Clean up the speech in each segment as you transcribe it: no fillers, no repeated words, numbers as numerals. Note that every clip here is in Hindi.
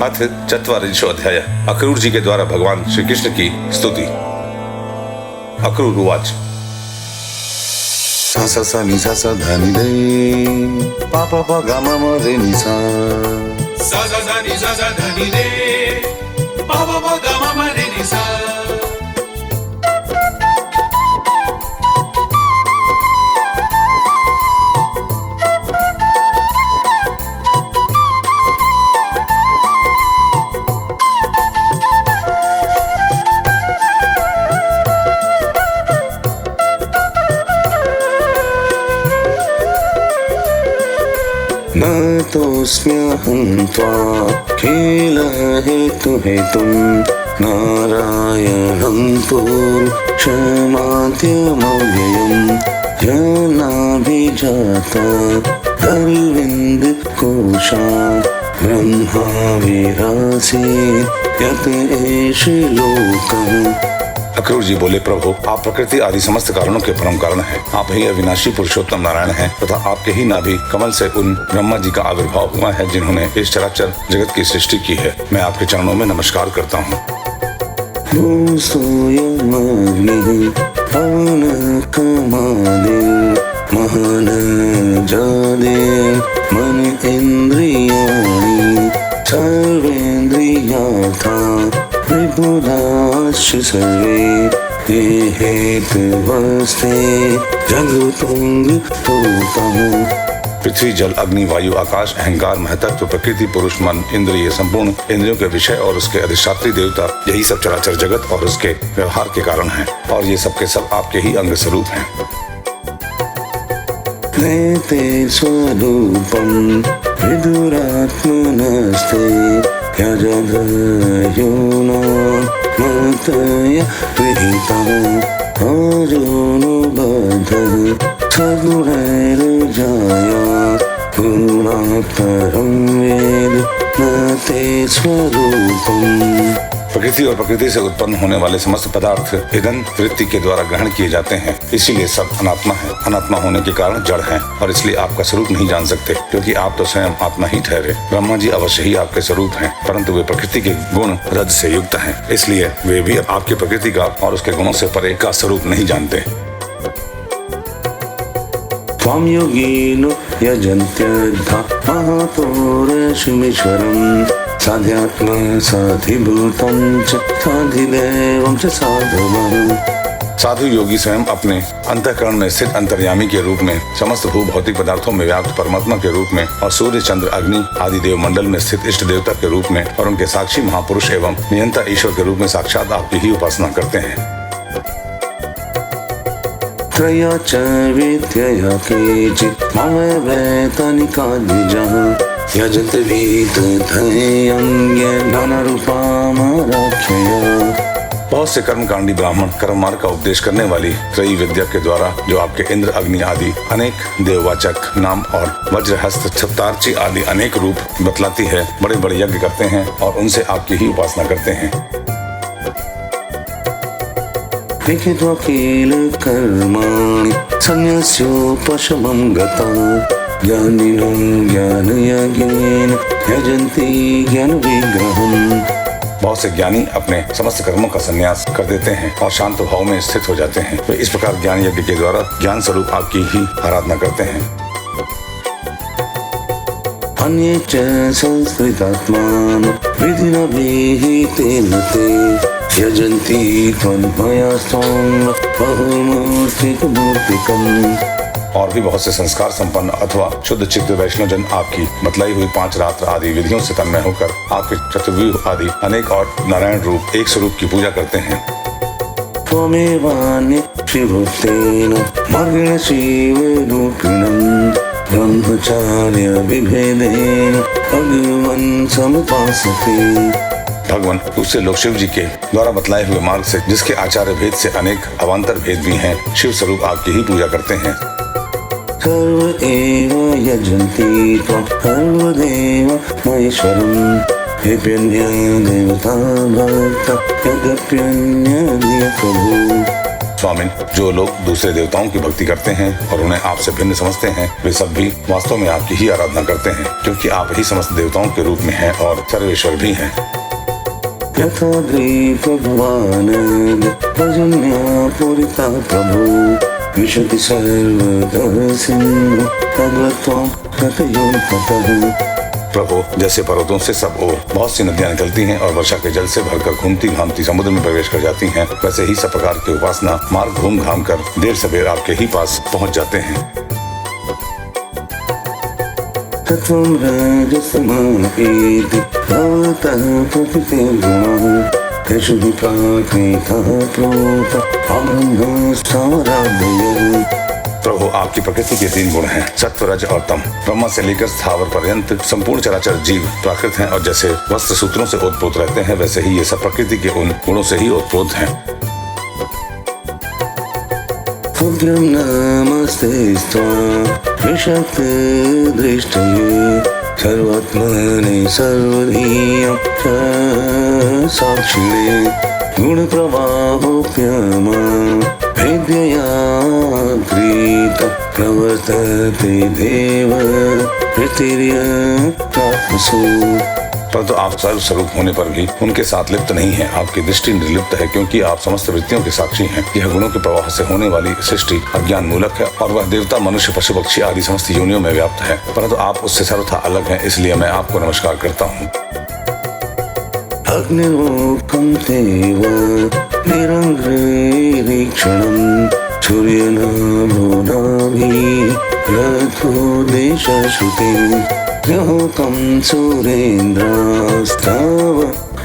अथ चत्वारिंशो अध्याय। अक्रूर जी के द्वारा भगवान श्री कृष्ण की स्तुति। अक्रूर उवाच। सा सा सा नि सा सा धा नि रे पा पा पा गा मा मा रे नि सा सा सा सा नि सा सा धा नि रे पा पा पा गा मा मा रे नि सा। न तोऽस्म्यहं त्वाखिल हेतुहेतुं नारायणं पुरुषमाद्यमव्ययं जनाभिजाता अरविन्दकोशात् ब्रह्मा विरासीत् यत एष लोकः। अक्रूर जी बोले, प्रभु आप प्रकृति आदि समस्त कारणों के परम कारण हैं। आप ही अविनाशी पुरुषोत्तम नारायण हैं तथा आपके ही नाभि कमल से उन ब्रह्मा जी का आविर्भाव हुआ है जिन्होंने इस चराचर जगत की सृष्टि की है। मैं आपके चरणों में नमस्कार करता हूँ। मन इंद्रियाणि सर्वेन्द्रियार्था विबुधाश्च सर्वे ये हेतवस्ते जगतोऽङ्गतोतः। पृथ्वी, जल, अग्नि, वायु, आकाश, अहंकार, महतत्व, प्रकृति, पुरुष, मन, इंद्रिय, संपूर्ण इंद्रियों के विषय और उसके अधिष्ठात्री देवता, यही सब चराचर जगत और उसके व्यवहार के कारण हैं। और ये सब के सब आपके ही अंग स्वरूप हैं। नैते स्वरूपं विदुरात्मनस्ते यजधयोनो मतय विहितः अजोनुबद्धः सगुणैर्जाया गुणात् परं वेद न ते स्वरूपम्। प्रकृति और प्रकृति से उत्पन्न होने वाले समस्त पदार्थ ईंधन वृत्ति के द्वारा ग्रहण किए जाते हैं, इसीलिए सब अनात्मा है। अनात्मा होने के कारण जड़ हैं और इसलिए आपका स्वरूप नहीं जान सकते, क्योंकि आप तो स्वयं आत्मा ही ठहरे। ब्रह्मा जी अवश्य ही आपके स्वरूप हैं, परंतु वे प्रकृति के गुण रज से युक्त हैं, इसलिए वे भी आपकी प्रकृति का और उसके गुणों से परे का स्वरूप नहीं जानते। त्वां योगिनो यजन्त्यर्था महापुरुषमीश्वरम् साध्यात्म साधिभूतं च साधिदेवं च साधवम्। साधु योगी स्वयं अपने अंतःकरण में स्थित अंतर्यामी के रूप में, समस्त भू भौतिक पदार्थों में व्याप्त परमात्मा के रूप में और सूर्य, चंद्र, अग्नि आदि देव मंडल में स्थित इष्ट देवता के रूप में और उनके साक्षी महापुरुष एवं नियंता ईश्वर के रूप में साक्षात आपकी ही उपासना करते हैं। त्रया च विद्यया केचित् मामवेतनिका द्विजः यजन्ते वीतधेयं ज्ञानरूपामराख्यया। बहुत से कर्मकांडी ब्राह्मण कर्म मार्ग का उपदेश करने वाली त्रयी विद्या के द्वारा जो आपके इंद्र, अग्नि आदि अनेक देववाचक नाम और वज्रहस्त, सप्तार्ची आदि अनेक रूप बतलाती है, बड़े बड़े यज्ञ करते हैं और उनसे आपकी ही उपासना करते हैं। विहित्वाखिल कर्माणि संन्यस्योपशमं गता ज्ञानिनो ज्ञानयज्ञेन यजन्ति ज्ञानविग्रहम्। बहुत से ज्ञानी अपने समस्त कर्मों का संन्यास कर देते हैं और शांत भाव में स्थित हो जाते हैं। वे इस प्रकार ज्ञान यज्ञ के द्वारा ज्ञान स्वरूप आपकी ही आराधना करते हैं। अन्ये च संस्कृतात्मानो विधिनाभिहितेन ते यजन्ति त्वन्मयास्त्वं बहुमूर्तिकमूर्तिकम्। और भी बहुत से संस्कार संपन्न अथवा शुद्ध चित्त वैष्णव जन आपकी बतलाई हुई 5 रात्र आदि विधियों से तन्मय होकर आपके चतुर्व्यूह आदि अनेक और नारायण रूप एक स्वरूप की पूजा करते हैं। त्वमेवान्य शिवोक्तेन मार्गेण शिवरूपिणं ब्रह्मचार्य विभेदेन भगवन् समुपासते। भगवान उससे लोग शिव जी के द्वारा बतलाए हुए मार्ग से, जिसके आचार्य भेद से अनेक अवान्तर भेद भी हैं, शिव स्वरूप आपकी ही पूजा करते हैं। सर्व एव यजन्ति त्वं सर्वदेव महेश्वरम् हेप्यन्य देवता भक्त यद्यप्यन्य प्रभु। स्वामिन, जो लोग दूसरे देवताओं की भक्ति करते हैं और उन्हें आपसे भिन्न समझते हैं, वे सब भी वास्तव में आपकी ही आराधना करते हैं, क्योंकि आप ही समस्त देवताओं के रूप में हैं और सर्वेश्वर भी हैं। यथा भगवान भजन्या पूरिता प्रभु विशति सर्वदर्शिन् तद्वत्त्वं कथयो ततः। प्रभु, जैसे पर्वतों से सब ओर बहुत सी नदियां निकलती हैं और वर्षा के जल से भरकर घूमती घामती समुद्र में प्रवेश कर जाती हैं, वैसे ही सब प्रकार की उपासना मार्ग घूम घाम कर देर सबेर आपके ही पास पहुंच जाते हैं। तत्त्वं रजस्तमोऽपीति भवतः प्रकृतिर्गुणः तेषु हि प्राकृतः प्रोत अब्रह्मस्थावरादयः। प्रभु, आपकी प्रकृति के 3 गुण हैं, सत्व, रज और तम। ब्रह्मा से लेकर स्थावर पर्यंत संपूर्ण चराचर जीव प्राकृत हैं और जैसे वस्त्र सूत्रों से ओतप्रोत रहते हैं, वैसे ही ये सब प्रकृति के उन गुणों से ही ओतप्रोत हैं। उग्रं नमस्ते विशक्तदृष्टये सर्वात्मने सर्वधीयं च साक्षिणे गुणप्रवाहोऽप्यमा विद्यया क्रीत प्रवर्तते देव प्रीतिर्यत्तात्मसु। परंतु आप सर्व स्वरूप होने पर भी उनके साथ लिप्त नहीं है। आपकी दृष्टि निर्लिप्त है, क्योंकि आप समस्त वृत्तियों के साक्षी हैं। यह गुणों के प्रवाह से होने वाली सृष्टि अज्ञान मूलक है और वह देवता, मनुष्य, पशु पक्षी आदि समस्त योनियों में व्याप्त है, परंतु आप उससे सर्वथा अलग हैं, इसलिए मैं आपको नमस्कार करता हूँ। अग्निलोकं तेव निरङ्ग्रेरीक्षणं सूर्यनाभोनाभिः रथोदेशश्रुतिं ग्रहोकं सुरेन्द्रास्ताव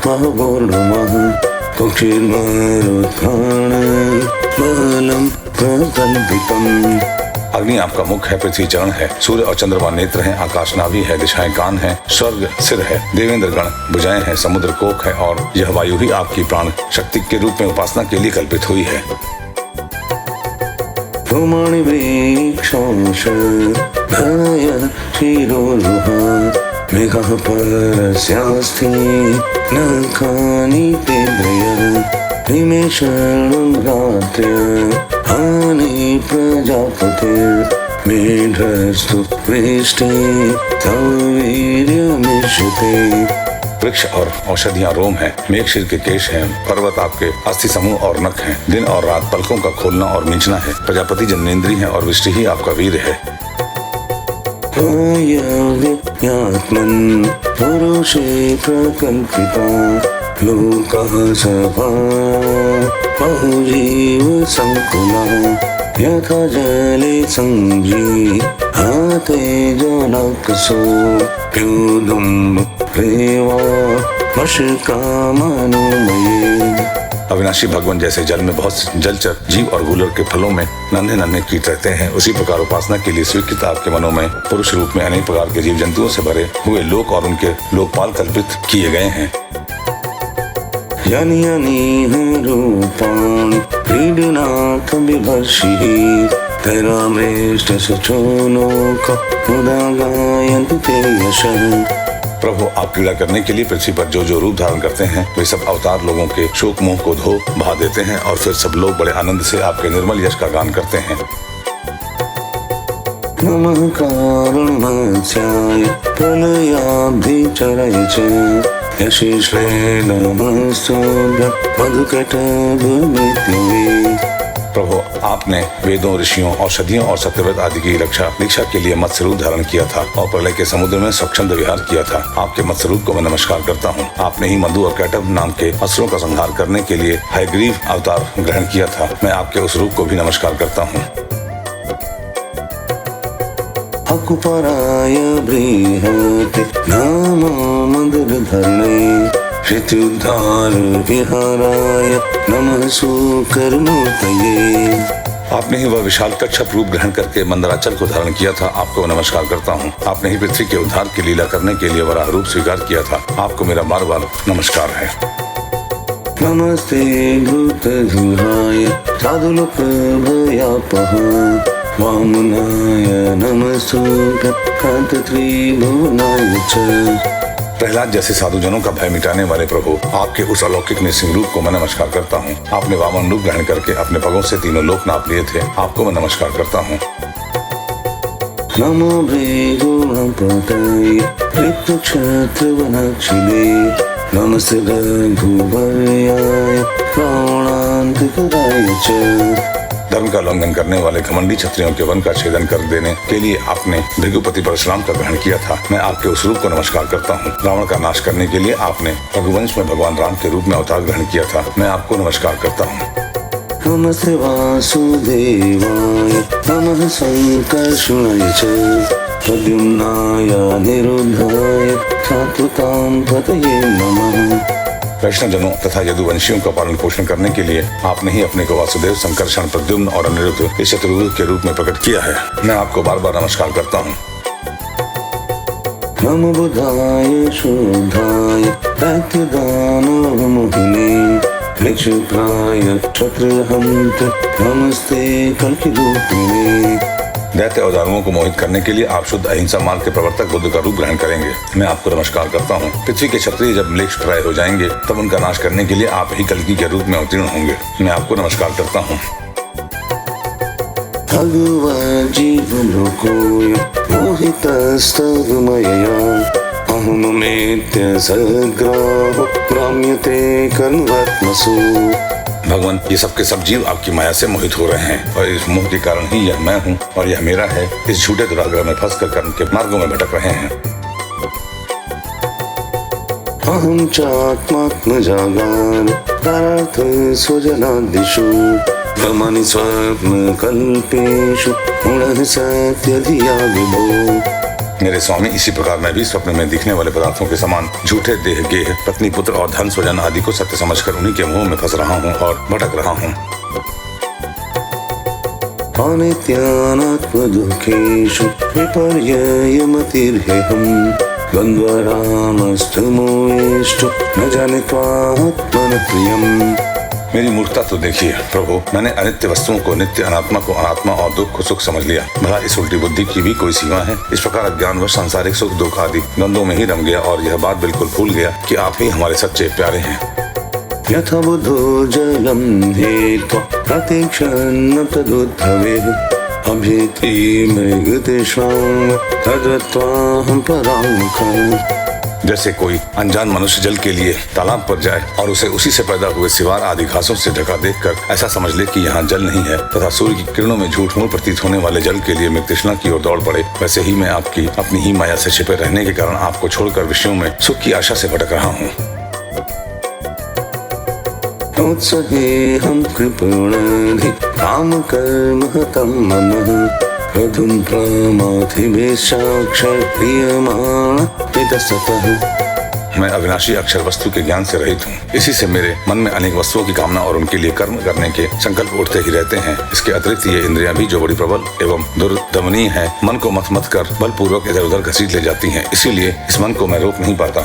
महवोर्णमः कुक्षिर्मरुत्थानं बलं प्रकल्पितम्। अग्नि आपका मुख है, पृथ्वी चरण है, सूर्य और चंद्रमा नेत्र हैं, आकाश नाभि है, दिशाएं कान है, स्वर्ग सिर है, देवेंद्र गण भुजाएं हैं, समुद्र कोख है और यह वायु ही आपकी प्राण शक्ति के रूप में उपासना के लिए कल्पित हुई है। रोमाणि वृक्षांश धनय क्षीरोरुहा मेघः परस्यास्ति नखानि तेन्द्रिय निमेषं रात्र्य हानि प्रजापतिर्मेढस्तु पृष्ठे तव वीर्यमिष्यते। वृक्ष और औषधियां रोम हैं, मेघ शीर के केश हैं, पर्वत आपके अस्थि समूह और नख हैं, दिन और रात पलकों का खोलना और मींचना है, प्रजापति जनेन्द्रिय है और वृष्टि ही आपका वीर है। आत्मन् पुरुषे प्रकल्पिता लोकः सभा बहुजीव संकुला यथा जले संजीहाते जनकसो प्योदुम्ब प्रेवा वशकामनुमये। अविनाशी भगवान जैसे जल में बहुत से जलचर जीव और गूलर के फलों में नन्हे नन्हे कीट रहते हैं, उसी प्रकार उपासना के लिए स्वीकृत आपके मनों में पुरुष रूप में अनेक प्रकार के जीव जंतुओं से भरे हुए लोक और उनके लोकपाल कल्पित किए गए हैं। यानि यानि रूपाणि क्रीडनाथ बिभर्षिः तैरामृष्ट सचोलोक मुदा गायन्ति ते यशः। प्रभु, आप क्रीड़ा करने के लिए पृथ्वी पर जो जो रूप धारण करते हैं, वे सब अवतार लोगों के शोक मोह को धो बहा देते हैं और फिर सब लोग बड़े आनंद से आपके निर्मल यश का गान करते हैं। नमः कारुण्यमत्स्याय प्रलयाब्धिचराय च यशिश्रे नमस्तुभ्यं मधुकैटभमित्यवे। प्रभु, आपने वेदों, ऋषियों, औषधियों और सत्यव्रत आदि की रक्षा दीक्षा के लिए मत्स्य रूप धारण किया था और प्रलय के समुद्र में स्वच्छंद विहार किया था। आपके मत्स्य रूप को मैं नमस्कार करता हूँ। आपने ही मधु और कैटभ नाम के असुरों का संहार करने के लिए हयग्रीव अवतार ग्रहण किया था। मैं आपके उस रूप को भी नमस्कार करता हूँ। अकुपराय बृहते नामो मन्दरधरणे श्रुत्युद्धार विहाराय नमः सुकर्मूर्तये। आपने ही वह विशाल कच्छप रूप ग्रहण करके मंदराचल को धारण किया था। आपको मैं नमस्कार करता हूँ। आपने ही पृथ्वी के उद्धार की लीला करने के लिए वराह रूप स्वीकार किया था। आपको मेरा बार बार नमस्कार है। नमस्ते भूतधुहाय साधुलोकभयापः वामनाय नमस्तुभ्यं कान्तत्रिभुवनाय च प्रहलाद जैसे साधुजनों का भय मिटाने वाले प्रभु, आपके उस अलौकिक नृसिंह रूप को मैं नमस्कार करता हूँ। आपने वामन रूप ग्रहण करके अपने पगों से तीनों लोक नाप लिए थे, आपको मैं नमस्कार करता हूँ। नमो भृगुणपतये ऋतुक्षत्रवनक्षिले नमस्ते रघुवर्याय प्राणान्तिकराय च। धर्म का उल्लंघन करने वाले घमंडी क्षत्रियों के वन का छेदन कर देने के लिए आपने भृगुपति परशुराम का ग्रहण किया था, मैं आपके उस रूप को नमस्कार करता हूँ। रावण का नाश करने के लिए आपने रघुवंश में भगवान राम के रूप में अवतार ग्रहण किया था, मैं आपको नमस्कार करता हूँ। नमस्ते वासुदेवाय नमः संकर्षणाय च प्रद्युम्नाय निरुद्धाय सात्वतां पतये नमः। वैष्णवजनों तथा यदुवंशियों का पालन पोषण करने के लिए आपने ही अपने को वासुदेव, संकर्षण, प्रद्युम्न और अनिरुद्ध इस चतुर्भुज के रूप में प्रकट किया है, मैं आपको बार बार नमस्कार करता हूँ। नमो बुधाय शुद्धाय दैत्यदानवमोहिने लक्ष्यप्राय क्षत्रहन्त नमस्ते कल्किरूपिणे। दैत्य और दानवों को मोहित करने के लिए आप शुद्ध अहिंसा मार्ग के प्रवर्तक बुद्ध का रूप ग्रहण करेंगे, मैं आपको नमस्कार करता हूँ। पृथ्वी के क्षत्रिय जब म्लेच्छप्राय हो जाएंगे तब उनका नाश करने के लिए आप ही कल्कि के रूप में अवतीर्ण होंगे, मैं आपको नमस्कार करता हूँ। भगवज्जीवलोकोय मोहितस्तगमयया अहममेत्य सग्राहो भ्राम्यते कर्मवत्मसु। भगवान, ये सब के सब जीव आपकी माया से मोहित हो रहे हैं और इस मोह के कारण ही यह मैं हूँ और यह मेरा है, इस झूठे दुराग्रह में फंसकर कर्म के मार्गों में भटक रहे हैं। अहं चात्मात्मजागार परार्थ स्वजनादिषु ब्रह्मणि स्वप्नकल्पेषु पुनः सत्यधिया विभो। मेरे स्वामी, इसी प्रकार मैं भी स्वप्न में दिखने वाले पदार्थों के समान झूठे देह, गेह, पत्नी, पुत्र और धन स्वजन आदि को सत्य समझकर उन्हीं के मोह में फंस रहा हूँ और भटक रहा हूँ। अनित्यानात्मदुःखेषु विपर्ययमतिर्ह्यहम् द्वन्द्वरामस्तमोष्टु न जानित्वात्मनः प्रियम्। मेरी मूर्खता तो देखिए प्रभु, मैंने अनित्य वस्तुओं को नित्य, अनात्मा को अनात्मा और दुख को सुख समझ लिया। भला इस उल्टी बुद्धि की भी कोई सीमा है? इस प्रकार अज्ञानवश सांसारिक सुख दुख आदि द्वंद्वों में ही रम गया और यह बात बिल्कुल भूल गया कि आप ही हमारे सच्चे प्यारे हैं। यथा बुद्धो जलं हेत्वा प्रतीक्षन् तदुद्भवेः अभीति मृगतृष्णां तद्वत्त्वाहं पराङ्मुखम्। जैसे कोई अनजान मनुष्य जल के लिए तालाब पर जाए और उसे उसी से पैदा हुए सिवार आदि घासों से ढका देखकर ऐसा समझ ले कि यहाँ जल नहीं है तथा सूर्य की किरणों में झूठ मूल प्रतीत होने वाले जल के लिए मृगतृष्णा की ओर दौड़ पड़े, वैसे ही मैं आपकी अपनी ही माया से छिपे रहने के कारण आपको छोड़कर विषयों में सुख की आशा से भटक रहा हूँ। उत्सहेऽहं कृपणाधि कामकर्म हतं मनः प्रधुं प्रमाथिभिः प्रियमाणः। मैं अविनाशी अक्षर वस्तु के ज्ञान से रहित हूँ, इसी से मेरे मन में अनेक वस्तुओं की कामना और उनके लिए कर्म करने के संकल्प उठते ही रहते हैं। इसके अतिरिक्त ये इंद्रियां भी जो बड़ी प्रबल एवं दुर्दमनीय है, मन को मथ मथ कर बलपूर्वक इधर उधर घसीट ले जाती हैं, इसीलिए इस मन को मैं रोक नहीं पाता।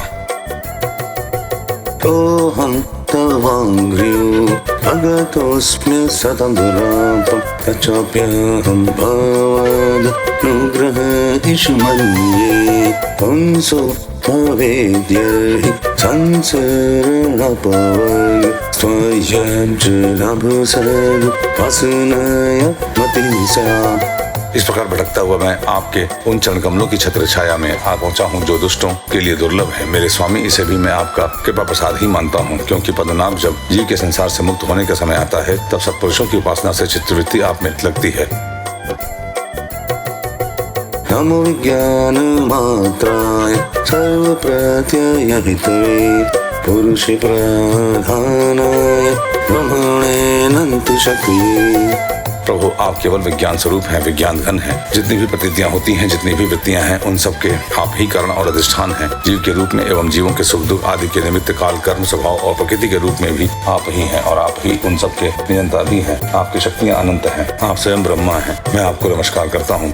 तोहं तवाङ्घ्रियो अगतोऽस्मि सतं दुरापं तच्चाप्यहं भवादनुग्रहेषु मन्ये हंसो भवेद्यहि संसरणपवय स्वयज्जलाभसर्ग वसनय मतिसा। इस प्रकार भटकता हुआ मैं आपके उन चरण कमलों की छत्र छाया में आ पहुंचा हूं जो दुष्टों के लिए दुर्लभ है। मेरे स्वामी, इसे भी मैं आपका कृपा प्रसाद ही मानता हूं, क्योंकि पद्मनाभ जब जीव के संसार से मुक्त होने का समय आता है तब सत्पुरुषों की उपासना से चित्तवृत्ति आप में लगती है। नमो विज्ञान मात्राय सर्व प्रत्यय हितवे पुरुषे प्रधानाय ब्रह्मणेऽनंत शक्तिये। प्रभु, आप केवल विज्ञान स्वरूप हैं, विज्ञान घन है। जितनी भी प्रतीतियां होती हैं, जितनी भी वृत्तियां हैं, उन सब के आप ही कारण और अधिष्ठान हैं। जीव के रूप में एवं जीवों के सुख दुख आदि के निमित्त काल, कर्म, स्वभाव और प्रकृति के रूप में भी आप ही हैं और आप ही उन सब के नियंता भी हैं। आपकी शक्तियां अनंत हैं, आप स्वयं ब्रह्मा हैं। मैं आपको नमस्कार करता हूँ।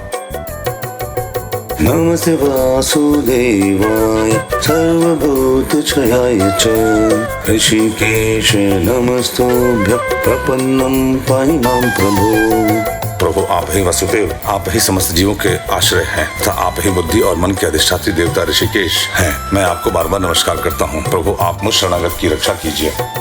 नमस्ते वासुदेवाय सर्वभूतक्षयाय च ऋषिकेश नमस्तुभ्यं प्रपन्नं पाहि मां प्रभो। प्रभु आप ही वसुदेव, आप ही समस्त जीवों के आश्रय हैं तथा आप ही बुद्धि और मन के अधिष्ठात्री देवता ऋषिकेश हैं। मैं आपको बार बार नमस्कार करता हूँ। प्रभु आप मुझ शरणागत की रक्षा कीजिए।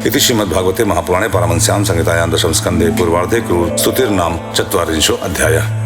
इति श्रीमद्भागवते महापुराणे पारमहंस्यां संहितायां दशम स्कन्धे पूर्वार्धे क्रूर स्तुतिर्नाम 4 अध्यायः।